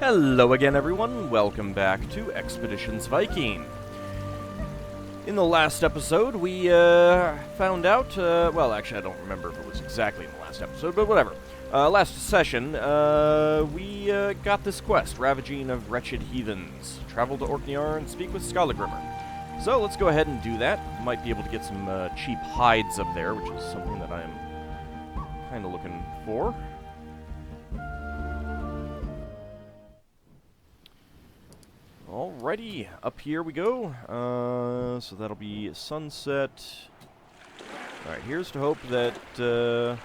Hello again, everyone. Welcome back to Expeditions Viking. In the last episode, we found out, well, actually, I don't remember if it was exactly in the last episode, but whatever. Last session, we got this quest, Ravaging of Wretched Heathens. Travel to Ornnear and speak with Scol. So let's go ahead and do that. Might be able to get some cheap hides up there, which is something that I'm kind of looking for. Alrighty, up here we go. So that'll be sunset. Alright, here's to hope that we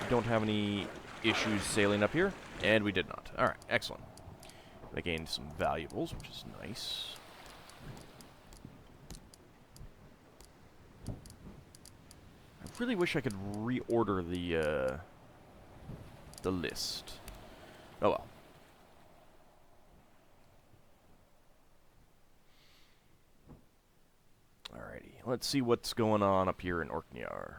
don't have any issues sailing up here. And we did not. Alright, excellent. I gained some valuables, which is nice. I really wish I could reorder the list. Oh well. Alrighty, let's see what's going on up here in Ornnear.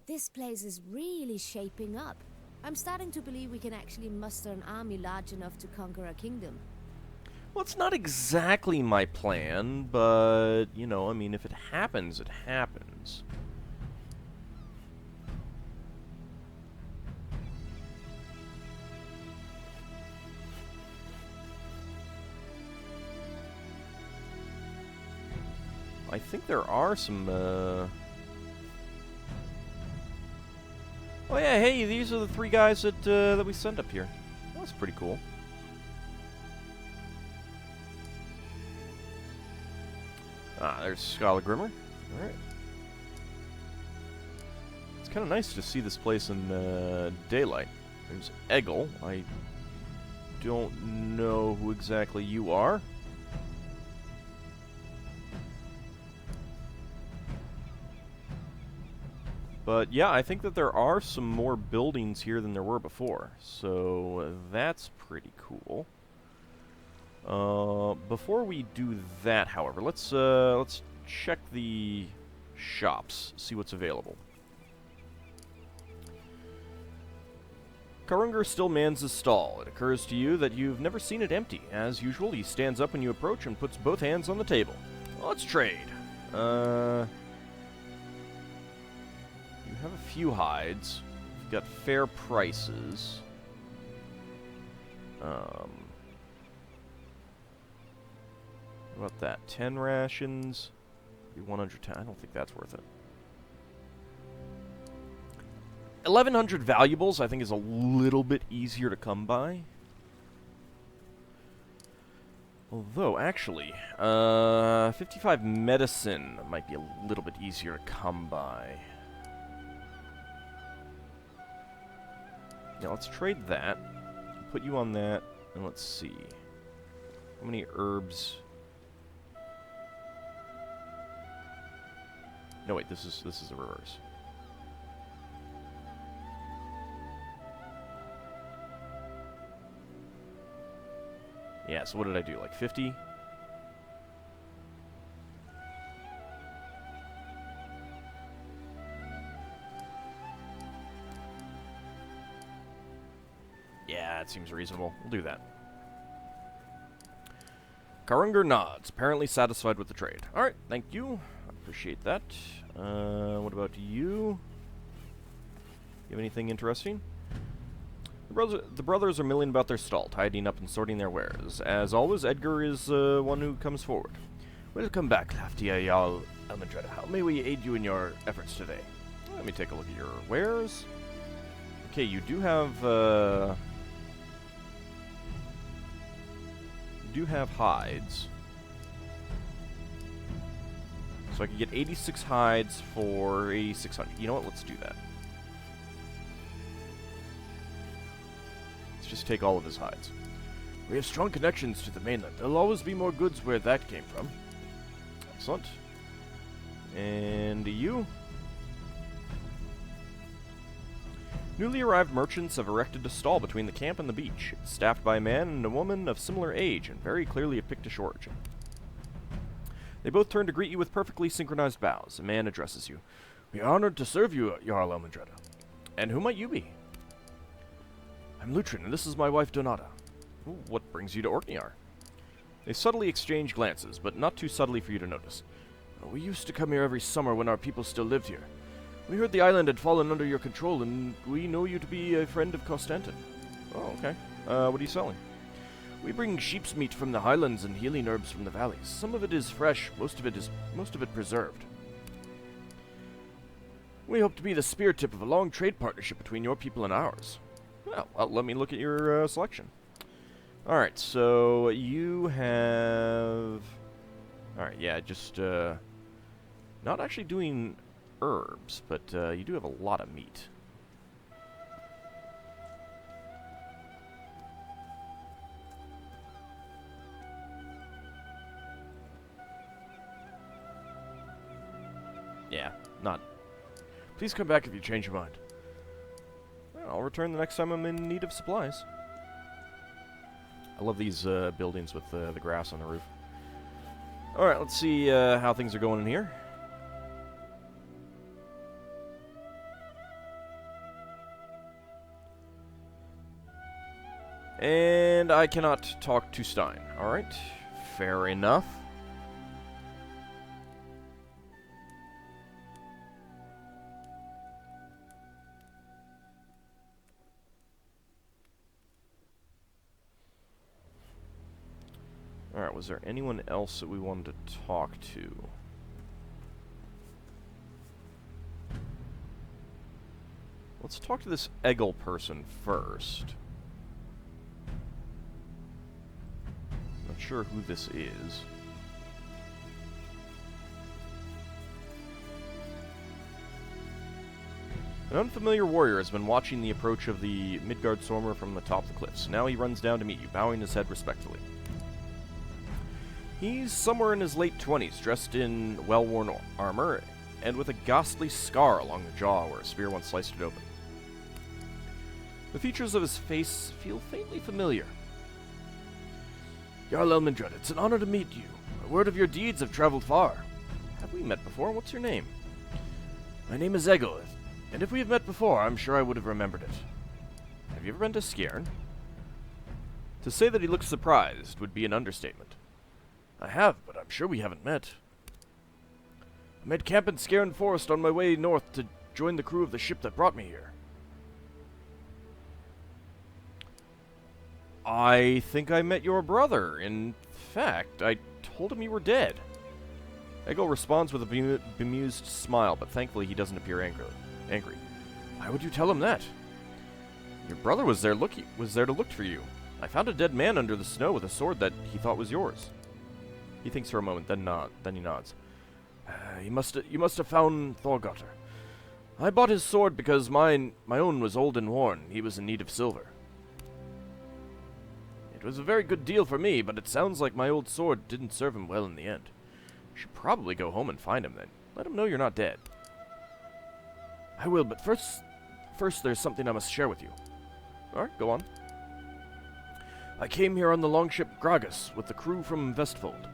This place is really shaping up. I'm starting to believe we can actually muster an army large enough to conquer a kingdom. Well, it's not exactly my plan, but, you know, I mean, if it happens, it happens. I think there are some, Oh yeah, hey, these are the three guys that we sent up here. That's pretty cool. Ah, there's Scol. Alright. It's kind of nice to see this place in, daylight. There's Egil. I don't know who exactly you are. But yeah, I think that there are some more buildings here than there were before, so that's pretty cool. Before we do that, however, let's check the shops, see what's available. Sigurdr still mans his stall. It occurs to you that you've never seen it empty. As usual, he stands up when you approach and puts both hands on the table. Let's trade. You have a few hides. You've got fair prices. What about that? 10 rations. 110. I don't think that's worth it. 1,100 valuables, I think, is a little bit easier to come by. Although, actually, 55 medicine might be a little bit easier to come by. Yeah, let's trade that. Put you on that, and let's see. How many herbs? No, wait, this is the reverse. Yeah, so what did I do? Like 50? Yeah, that seems reasonable. We'll do that. Sigurdr nods, apparently satisfied with the trade. Alright, thank you. I appreciate that. What about you? You have anything interesting? The brothers are milling about their stall, tidying up and sorting their wares. As always, Edgar is one who comes forward. Welcome back, Laftia Jarl Elmendreda. How may we aid you in your efforts today? Let me take a look at your wares. Okay, you do have hides. So I could get 86 hides for 8,600. You know what? Let's do that. Let's just take all of his hides. We have strong connections to the mainland. There'll always be more goods where that came from. Excellent. And you? Newly arrived merchants have erected a stall between the camp and the beach. It's staffed by a man and a woman of similar age and very clearly of Pictish origin. They both turn to greet you with perfectly synchronized bows. A man addresses you. We are honored to serve you, Jarl Elmendreda. And who might you be? I'm Lutrin, and this is my wife Donata. Ooh, what brings you to Ornnear? They subtly exchange glances, but not too subtly for you to notice. We used to come here every summer when our people still lived here. We heard the island had fallen under your control, and we know you to be a friend of Constantin. Oh, okay. What are you selling? We bring sheep's meat from the highlands and healing herbs from the valleys. Some of it is fresh, most of it preserved. We hope to be the spear tip of a long trade partnership between your people and ours. Well, let me look at your selection. Alright, so you have... Alright, yeah, just, not actually doing herbs, but you do have a lot of meat. Yeah, not. Please come back if you change your mind. Well, I'll return the next time I'm in need of supplies. I love these buildings with the grass on the roof. Alright, let's see how things are going in here. And I cannot talk to Stein. Alright, fair enough. Alright, was there anyone else that we wanted to talk to? Let's talk to this Eggle person first. Not sure who this is. An unfamiliar warrior has been watching the approach of the Midgard Stormer from the top of the cliffs. Now he runs down to meet you, bowing his head respectfully. He's somewhere in his late 20s, dressed in well-worn armor, and with a ghastly scar along the jaw where a spear once sliced it open. The features of his face feel faintly familiar. Jarl Elmendred, it's an honor to meet you. Word of your deeds have traveled far. Have we met before? What's your name? My name is Eggle, and if we have met before, I'm sure I would have remembered it. Have you ever been to Skjern? To say that he looks surprised would be an understatement. I have, but I'm sure we haven't met. I made camp in Skjern Forest on my way north to join the crew of the ship that brought me here. I think I met your brother. In fact, I told him you were dead. Eggle responds with a bemused smile, but thankfully he doesn't appear angry. Why would you tell him that? Your brother was there to look for you. I found a dead man under the snow with a sword that he thought was yours. He thinks for a moment, then he nods. You must have found Thorgotr. I bought his sword because my own was old and worn. He was in need of silver. It was a very good deal for me, but it sounds like my old sword didn't serve him well in the end. You should probably go home and find him then. Let him know you're not dead. I will, but first there's something I must share with you. Alright, go on. I came here on the longship Gragas with the crew from Vestfold.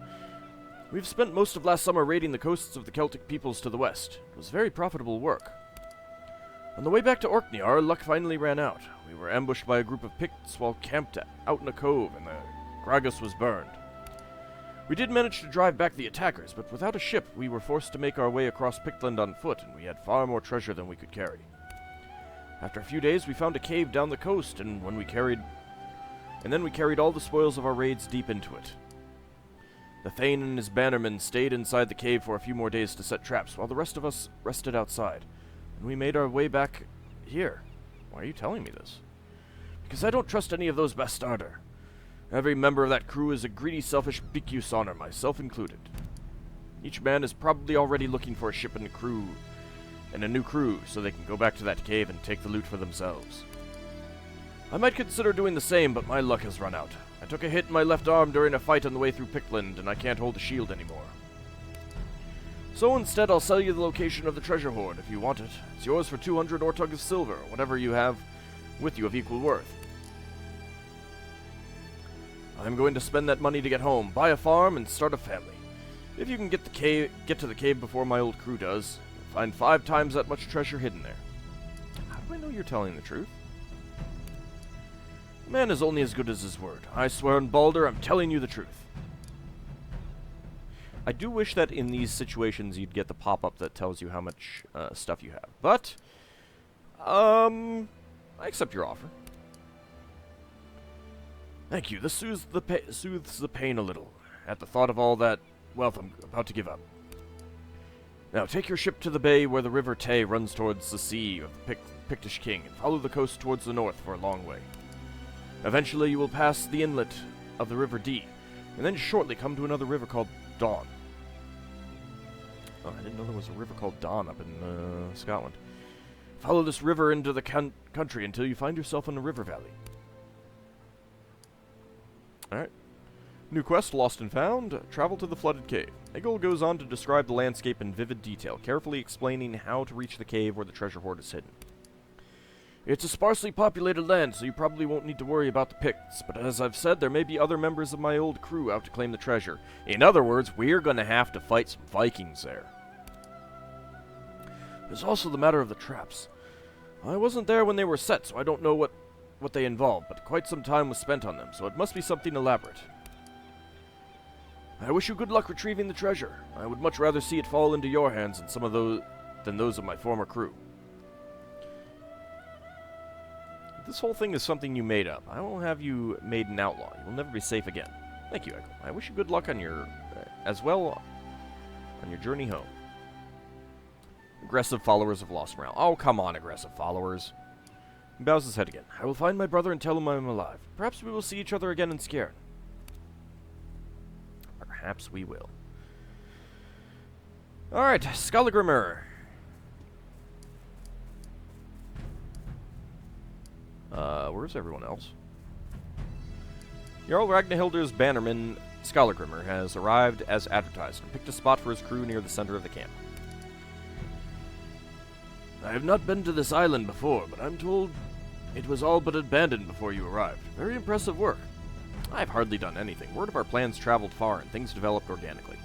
We've spent most of last summer raiding the coasts of the Celtic peoples to the west. It was very profitable work. On the way back to Orkney, our luck finally ran out. We were ambushed by a group of Picts while camped out in a cove, and the Gragas was burned. We did manage to drive back the attackers, but without a ship, we were forced to make our way across Pictland on foot, and we had far more treasure than we could carry. After a few days, we found a cave down the coast, and then we carried all the spoils of our raids deep into it. The thegn and his bannermen stayed inside the cave for a few more days to set traps, while the rest of us rested outside, and we made our way back here. Why are you telling me this? Because I don't trust any of those bastarder. Every member of that crew is a greedy, selfish Bikusoner, myself included. Each man is probably already looking for a ship and a new crew, so they can go back to that cave and take the loot for themselves. I might consider doing the same, but my luck has run out. I took a hit in my left arm during a fight on the way through Pictland, and I can't hold a shield anymore. So instead, I'll sell you the location of the treasure hoard if you want it. It's yours for 200 Ortug of silver, or whatever you have with you of equal worth. I'm going to spend that money to get home, buy a farm, and start a family. If you can get to the cave before my old crew does, you'll find 5 times that much treasure hidden there. How do I know you're telling the truth? A man is only as good as his word. I swear on Baldur, I'm telling you the truth. I do wish that in these situations you'd get the pop-up that tells you how much stuff you have. But, I accept your offer. Thank you. This soothes the pain a little at the thought of all that wealth I'm about to give up. Now, take your ship to the bay where the River Tay runs towards the sea of the Pictish King, and follow the coast towards the north for a long way. Eventually, you will pass the inlet of the River Dee, and then shortly come to another river called Dawn. Oh, I didn't know there was a river called Dawn up in Scotland. Follow this river into the country until you find yourself in a river valley. Alright. New quest, Lost and Found. Travel to the flooded cave. Egil goes on to describe the landscape in vivid detail, carefully explaining how to reach the cave where the treasure hoard is hidden. It's a sparsely populated land, so you probably won't need to worry about the Picts, but as I've said, there may be other members of my old crew out to claim the treasure. In other words, we're gonna have to fight some Vikings there. There's also the matter of the traps. I wasn't there when they were set, so I don't know what they involve, but quite some time was spent on them, so it must be something elaborate. I wish you good luck retrieving the treasure. I would much rather see it fall into your hands than those of my former crew. This whole thing is something you made up. I will have you made an outlaw. You will never be safe again. Thank you, Egil. I wish you good luck on your, as well, on your journey home. Aggressive followers have lost morale. Oh, come on, aggressive followers. He bows his head again. I will find my brother and tell him I'm alive. Perhaps we will see each other again in Scare. Perhaps we will. Alright, Scol. Where's everyone else? Jarl Ragnhildr's bannerman, Scol, has arrived as advertised and picked a spot for his crew near the center of the camp. I have not been to this island before, but I'm told it was all but abandoned before you arrived. Very impressive work. I've hardly done anything. Word of our plans traveled far, and things developed organically.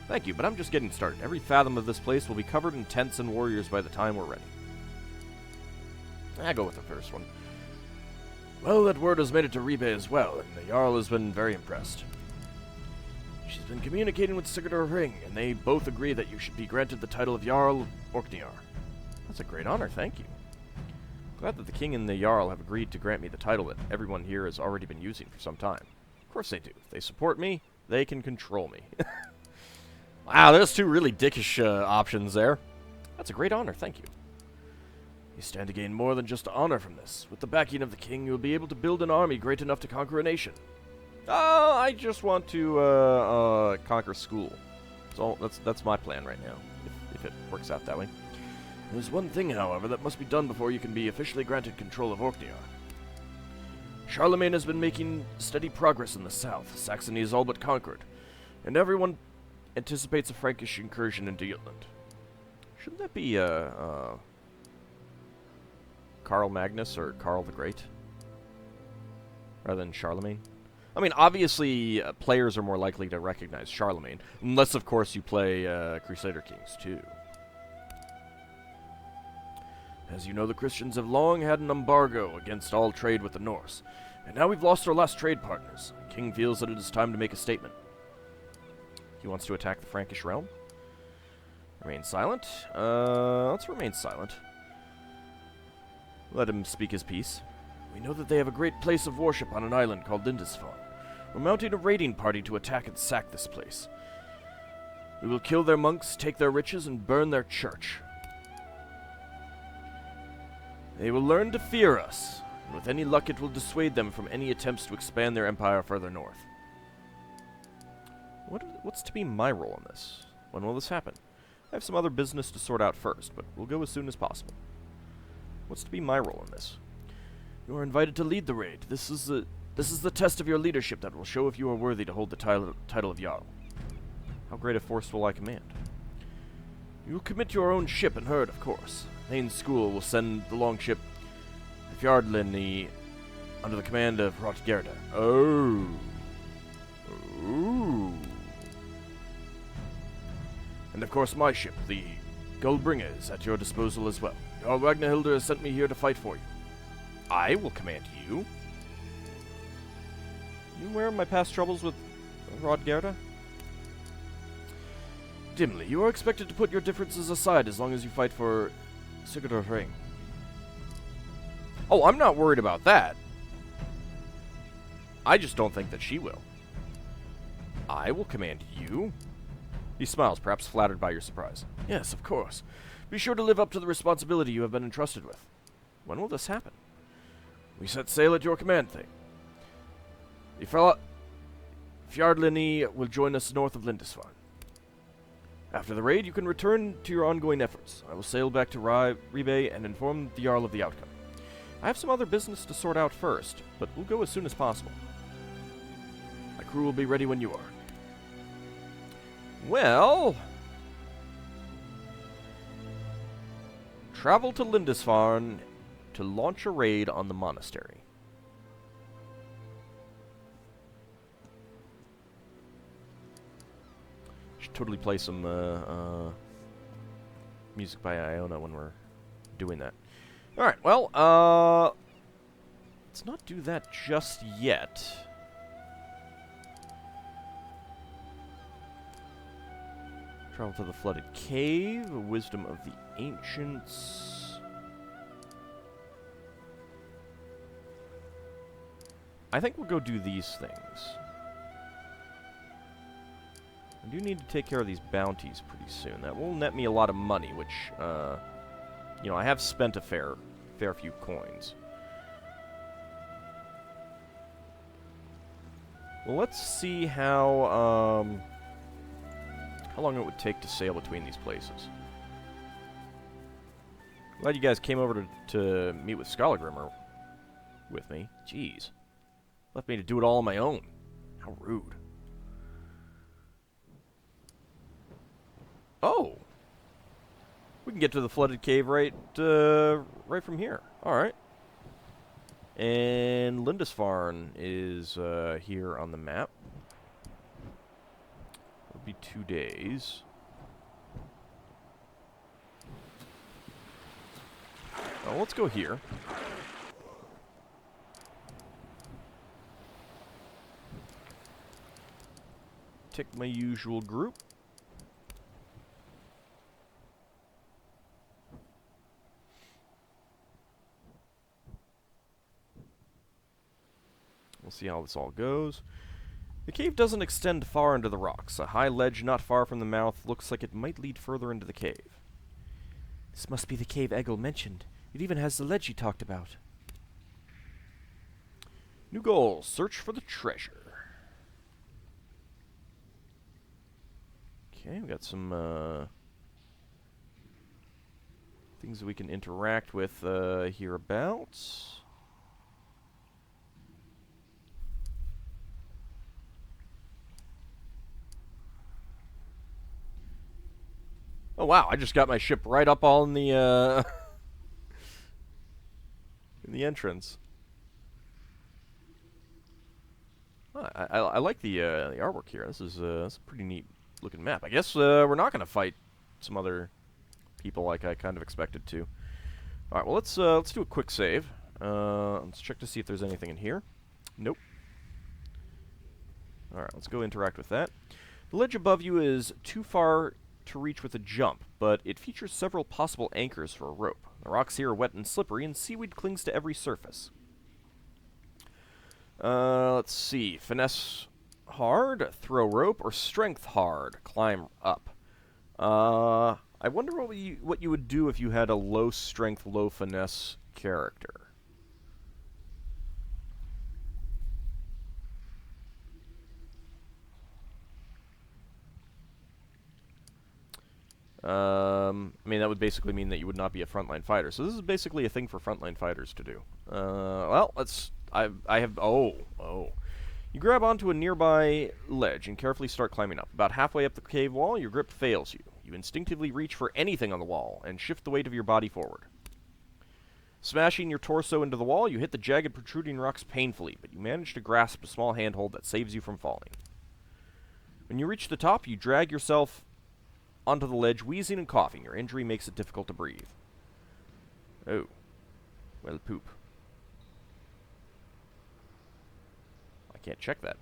Thank you, but I'm just getting started. Every fathom of this place will be covered in tents and warriors by the time we're ready. I'll go with the first one. Well, that word has made it to Ribe as well, and the Jarl has been very impressed. She's been communicating with Sigurdr Ring, and they both agree that you should be granted the title of Jarl of Ornnear. That's a great honor, thank you. Glad that the king and the Jarl have agreed to grant me the title that everyone here has already been using for some time. Of course they do. If they support me, they can control me. Wow, there's two really dickish options there. That's a great honor, thank you. You stand to gain more than just honor from this. With the backing of the king, you'll be able to build an army great enough to conquer a nation. Oh, I just want to conquer Scol. So that's my plan right now, if it works out that way. There's one thing, however, that must be done before you can be officially granted control of Ornnear. Charlemagne has been making steady progress in the south. Saxony is all but conquered, and everyone anticipates a Frankish incursion into Jutland. Shouldn't that be Karl Magnus or Karl the Great, rather than Charlemagne? I mean, obviously, players are more likely to recognize Charlemagne, unless, of course, you play Crusader Kings too. As you know, the Christians have long had an embargo against all trade with the Norse, and now we've lost our last trade partners. The king feels that it is time to make a statement. He wants to attack the Frankish realm. Remain silent. Let's remain silent. Let him speak his piece. We know that they have a great place of worship on an island called Lindisfarne. We're mounting a raiding party to attack and sack this place. We will kill their monks, take their riches, and burn their church. They will learn to fear us, and with any luck it will dissuade them from any attempts to expand their empire further north. What's to be my role in this? When will this happen? I have some other business to sort out first, but we'll go as soon as possible. What's to be my role in this? You are invited to lead the raid. This is the test of your leadership that will show if you are worthy to hold the title of Jarl. How great a force will I command? You will commit your own ship and herd, of course. Thane Scol will send the longship Fjardlinni under the command of Hrothgerda. Oh. Ooh. And of course my ship, the Gullbringer, is at your disposal as well. Jarl Ragnhildr has sent me here to fight for you. I will command you. You aware of my past troubles with Rodgerda? Dimly, you are expected to put your differences aside as long as you fight for Sigurdr's ring. Oh, I'm not worried about that. I just don't think that she will. I will command you. He smiles, perhaps flattered by your surprise. Yes, of course. Be sure to live up to the responsibility you have been entrusted with. When will this happen? We set sail at your command, thing. The Fjardlini will join us north of Lindisfarne. After the raid, you can return to your ongoing efforts. I will sail back to Ribe and inform the Jarl of the outcome. I have some other business to sort out first, but we'll go as soon as possible. My crew will be ready when you are. Well... Travel to Lindisfarne to launch a raid on the monastery. Should totally play some music by Iona when we're doing that. Alright, well, let's not do that just yet. Travel to the flooded cave, wisdom of the ancients. I think we'll go do these things. I do need to take care of these bounties pretty soon. That will net me a lot of money, which, you know, I have spent a fair few coins. Well, let's see how long it would take to sail between these places. Glad you guys came over to meet with Scol with me. Jeez. Left me to do it all on my own. How rude. Oh! We can get to the flooded cave right from here. Alright. And Lindisfarne is here on the map. It'll be 2 days. Well, let's go here. Take my usual group. We'll see how this all goes. The cave doesn't extend far into the rocks. A high ledge not far from the mouth looks like it might lead further into the cave. This must be the cave Egil mentioned. It even has the ledge he talked about. New goal, search for the treasure. Okay, we got some things that we can interact with hereabouts. Oh wow, I just got my ship right up all in the in the entrance. Oh, I like the artwork here. This is a pretty neat looking map. I guess we're not going to fight some other people like I kind of expected to. All right, well let's do a quick save. Let's check to see if there's anything in here. Nope. All right, let's go interact with that. The ledge above you is too far to reach with a jump, but it features several possible anchors for a rope. The rocks here are wet and slippery, and seaweed clings to every surface. Let's see. Finesse hard, throw rope, or strength hard, climb up. I wonder what you would do if you had a low strength, low finesse character. I mean, that would basically mean that you would not be a frontline fighter. So this is basically a thing for frontline fighters to do. Well, let's... I have... Oh. You grab onto a nearby ledge and carefully start climbing up. About halfway up the cave wall, your grip fails you. You instinctively reach for anything on the wall and shift the weight of your body forward. Smashing your torso into the wall, you hit the jagged protruding rocks painfully, but you manage to grasp a small handhold that saves you from falling. When you reach the top, you drag yourself onto the ledge, wheezing and coughing. Your injury makes it difficult to breathe. Oh. Well, poop. Can't check that.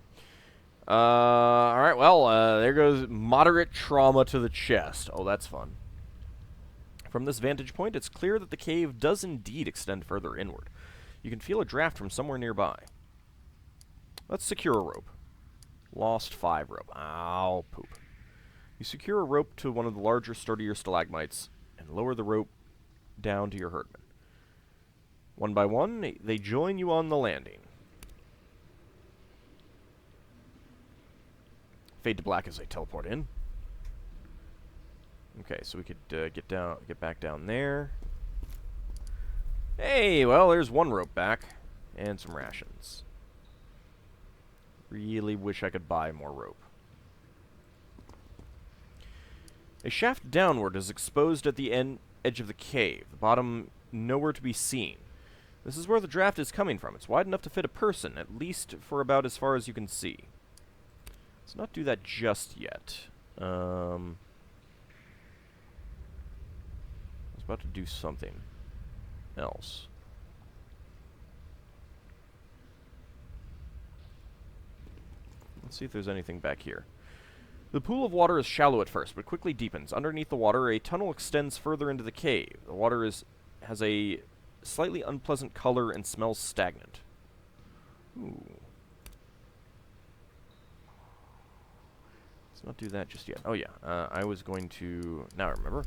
Alright, well, there goes moderate trauma to the chest. Oh, that's fun. From this vantage point, it's clear that the cave does indeed extend further inward. You can feel a draft from somewhere nearby. Let's secure a rope. Lost 5 rope. Ow, poop. You secure a rope to one of the larger, sturdier stalagmites and lower the rope down to your herdmen. One by one, they join you on the landing. Fade to black as they teleport in. Okay, so we could get back down there. Hey, well, there's one rope back and some rations. Really wish I could buy more rope. A shaft downward is exposed at the edge of the cave. The bottom nowhere to be seen. This is where the draft is coming from. It's wide enough to fit a person, at least for about as far as you can see. Let's not do that just yet. I was about to do something else. Let's see if there's anything back here. The pool of water is shallow at first, but quickly deepens. Underneath the water, a tunnel extends further into the cave. The water has a slightly unpleasant color and smells stagnant. Ooh. Let's not do that just yet. Oh yeah, I was going to... Now I remember.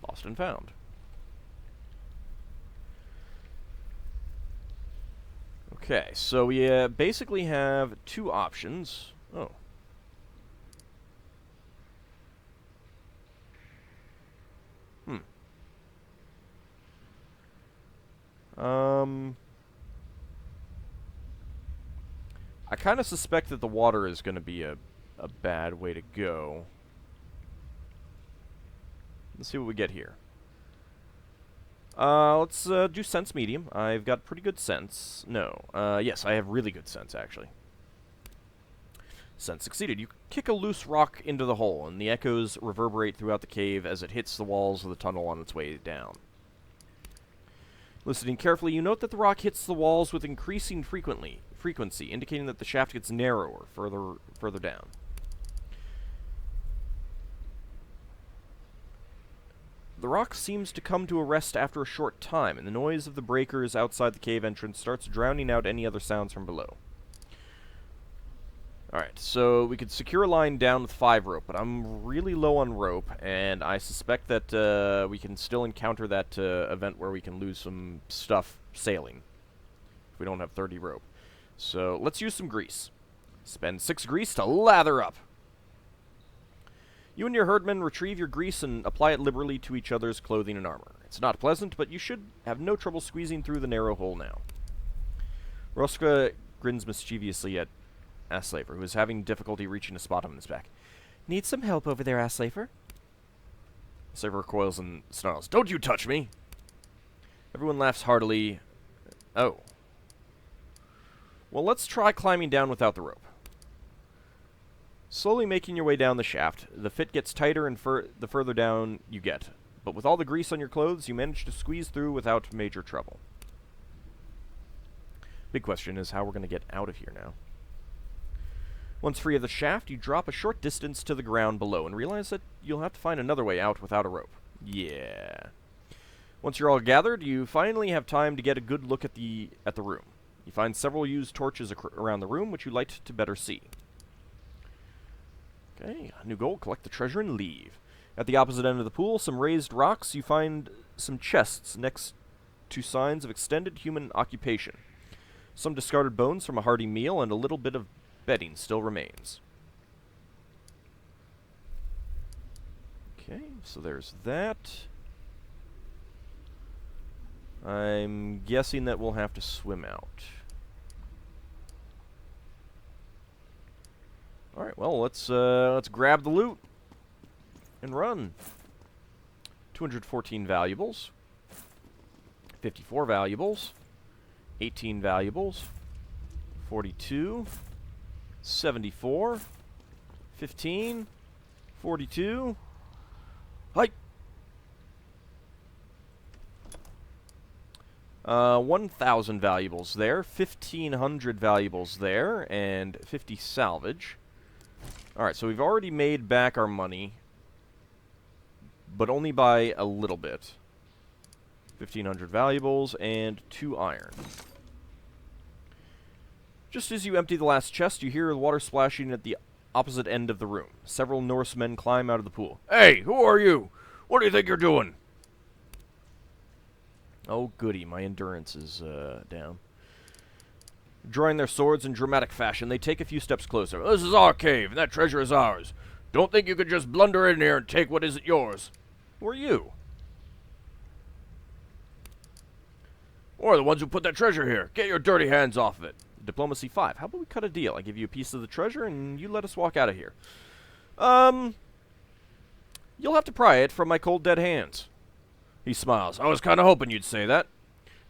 Lost and found. Okay, so we basically have 2 options. Oh. I kind of suspect that the water is going to be a bad way to go. Let's see what we get here. Let's do sense medium. I've got pretty good sense. No. Yes, I have really good sense, actually. Sense succeeded. You kick a loose rock into the hole, and the echoes reverberate throughout the cave as it hits the walls of the tunnel on its way down. Listening carefully, you note that the rock hits the walls with increasing frequency, indicating that the shaft gets narrower further down. The rock seems to come to a rest after a short time, and the noise of the breakers outside the cave entrance starts drowning out any other sounds from below. Alright, so we could secure a line down with 5 rope, but I'm really low on rope, and I suspect that we can still encounter that event where we can lose some stuff sailing if we don't have 30 rope. So let's use some grease. Spend 6 grease to lather up. You and your herdmen retrieve your grease and apply it liberally to each other's clothing and armor. It's not pleasant, but you should have no trouble squeezing through the narrow hole now. Roska grins mischievously at Asslaver, who is having difficulty reaching a spot on his back. Need some help over there, Asslaver? Asslaver recoils and snarls. Don't you touch me! Everyone laughs heartily. Oh. Well, let's try climbing down without the rope. Slowly making your way down the shaft, the fit gets tighter and the further down you get. But with all the grease on your clothes, you manage to squeeze through without major trouble. Big question is how we're going to get out of here now. Once free of the shaft, you drop a short distance to the ground below and realize that you'll have to find another way out without a rope. Yeah. Once you're all gathered, you finally have time to get a good look at the room. You find several used torches around the room, which you light to better see. Okay, new goal, collect the treasure and leave. At the opposite end of the pool, some raised rocks, you find some chests next to signs of extended human occupation. Some discarded bones from a hearty meal, and a little bit of bedding still remains. Okay, so there's that. I'm guessing that we'll have to swim out. Alright, well, let's grab the loot and run. 214 valuables. 54 valuables. 18 valuables. 42. 74. 15. 42. Hi! 1,000 valuables there, 1,500 valuables there, and 50 salvage. Alright, so we've already made back our money, but only by a little bit. 1,500 valuables and 2 iron. Just as you empty the last chest, you hear the water splashing at the opposite end of the room. Several Norsemen climb out of the pool. Hey, who are you? What do you think you're doing? Oh, goody, my endurance is down. Drawing their swords in dramatic fashion, they take a few steps closer. This is our cave, and that treasure is ours. Don't think you could just blunder in here and take what isn't yours. Who are you? Or the ones who put that treasure here. Get your dirty hands off of it. Diplomacy 5. How about we cut a deal? I give you a piece of the treasure, and you let us walk out of here. You'll have to pry it from my cold, dead hands. He smiles. I was kind of hoping you'd say that.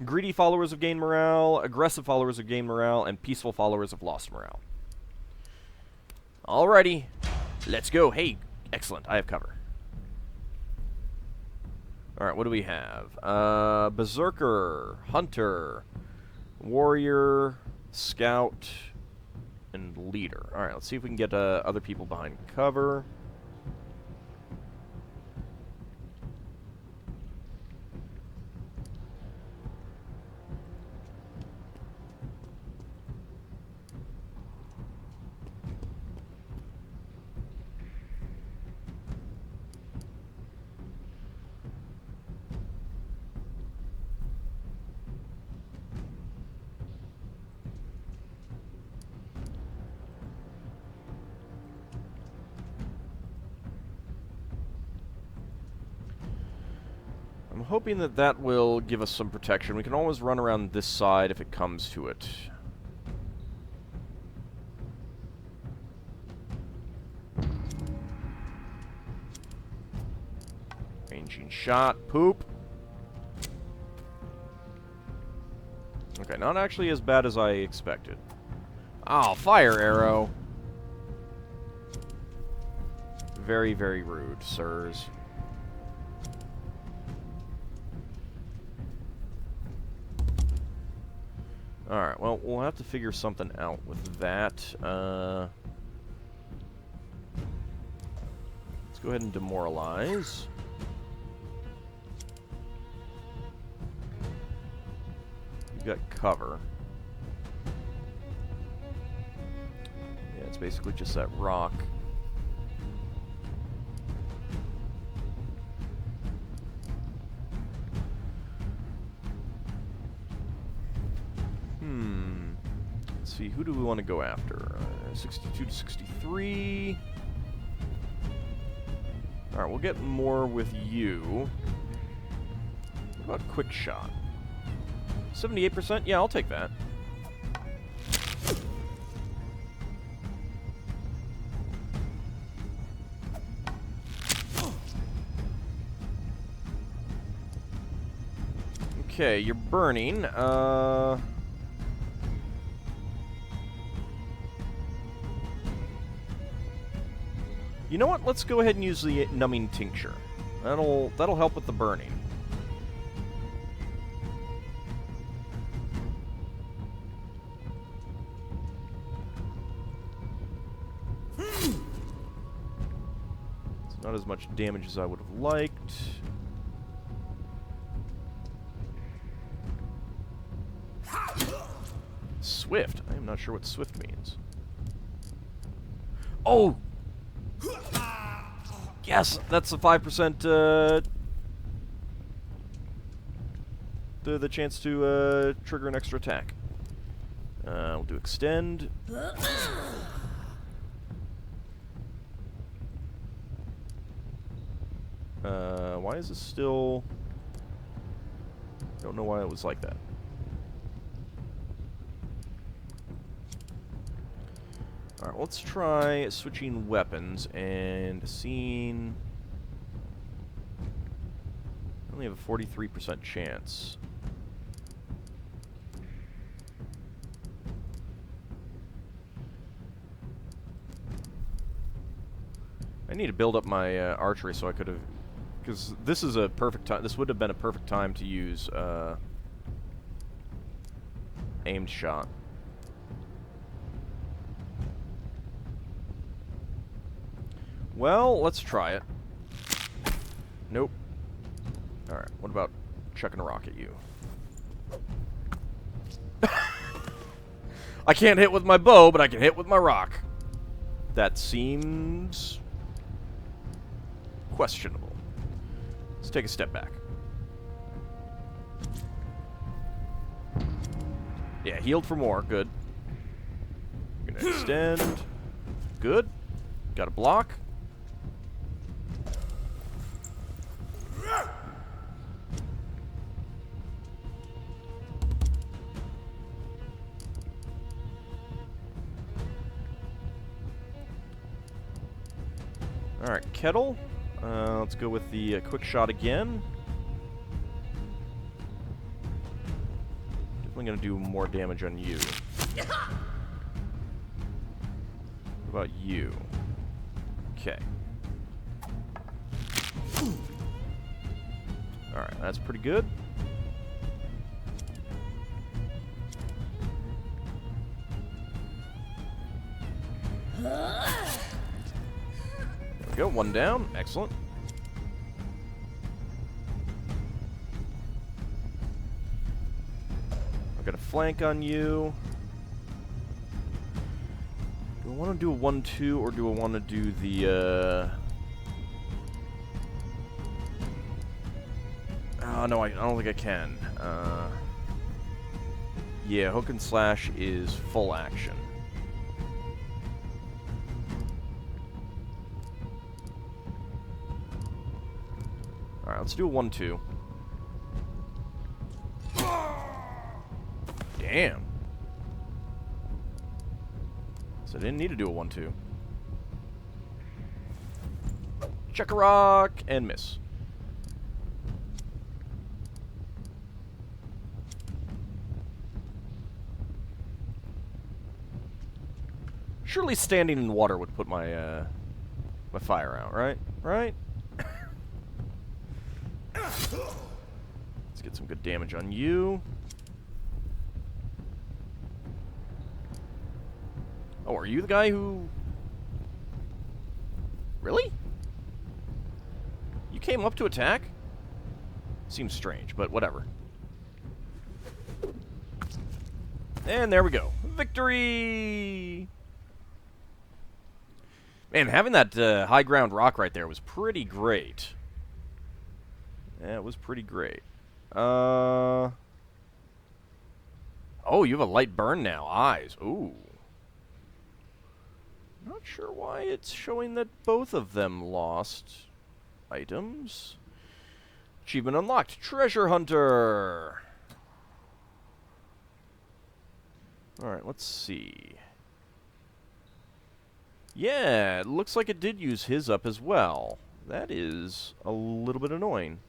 Greedy followers have gained morale, aggressive followers have gained morale, and peaceful followers have lost morale. Alrighty. Let's go. Hey, excellent. I have cover. Alright, what do we have? Berserker, Hunter, Warrior, Scout, and Leader. Alright, let's see if we can get other people behind cover. I'm hoping that that will give us some protection. We can always run around this side if it comes to it. Ranging shot. Poop. Okay, not actually as bad as I expected. Oh, fire arrow. Very, very rude, sirs. Alright, well, we'll have to figure something out with that. Let's go ahead and demoralize. We've got cover. Yeah, it's basically just that rock. Let's see, who do we want to go after? 62 to 63. Alright, we'll get more with you. What about quick shot? 78%? Yeah, I'll take that. Okay, you're burning. You know what? Let's go ahead and use the numbing tincture. That'll help with the burning. It's not as much damage as I would have liked. Swift. I am not sure what swift means. Oh! Yes, that's the 5%, the chance to, trigger an extra attack. We'll do extend. Why is this still... Don't know why it was like that. Alright, let's try switching weapons and seeing... I only have a 43% chance. I need to build up my archery so I could have... Because this is a perfect time. This would have been a perfect time to use aimed shot. Well, let's try it. Nope. Alright, what about chucking a rock at you? I can't hit with my bow, but I can hit with my rock. That seems questionable. Let's take a step back. Yeah, healed for more. Good. Gonna extend. Good. Got a block. Alright, Kettle. Let's go with the quick shot again. Definitely gonna do more damage on you. What about you? Okay. Alright, that's pretty good. There we go, one down. Excellent. I've got a flank on you. Do I want to do a 1-2 or do I want to do the, Oh, no, I don't think I can. Yeah, hook and slash is full action. Alright, let's do a 1-2. Damn. So I didn't need to do a 1-2. Chuck a rock and miss. Surely standing in water would put my my fire out, right? Right? Let's get some good damage on you. Oh, are you the guy who... Really? You came up to attack? Seems strange, but whatever. And there we go. Victory! Man, having that high ground rock right there was pretty great. Yeah, it was pretty great. Oh, you have a light burn now. Eyes. Ooh. Not sure why it's showing that both of them lost items. Achievement unlocked. Treasure Hunter. Alright, let's see. Yeah, it looks like it did use his up as well. That is a little bit annoying.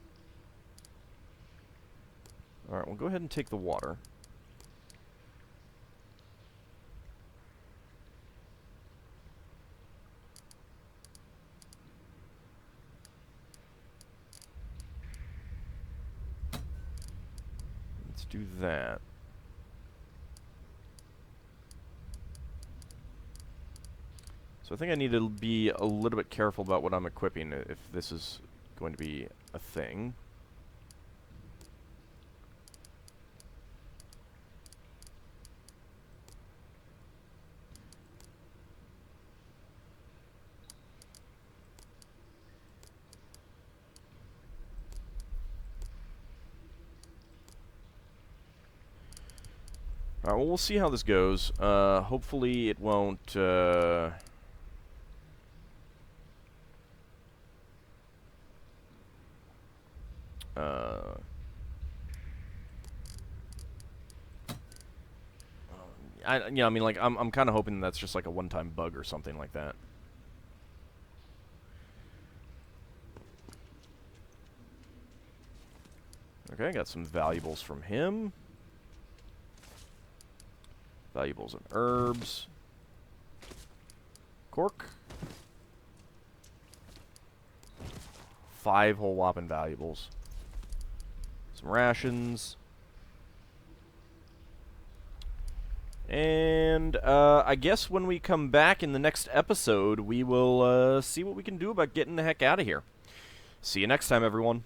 Alright, we'll go ahead and take the water. Let's do that. So I think I need to be a little bit careful about what I'm equipping if this is going to be a thing. Alright, well, we'll see how this goes. Hopefully it won't, I mean, like, I'm kind of hoping that's just like a one-time bug or something like that. Okay, got some valuables from him. Valuables and herbs. Cork. 5 whole whopping valuables. Some rations. And I guess when we come back in the next episode, we will see what we can do about getting the heck out of here. See you next time, everyone.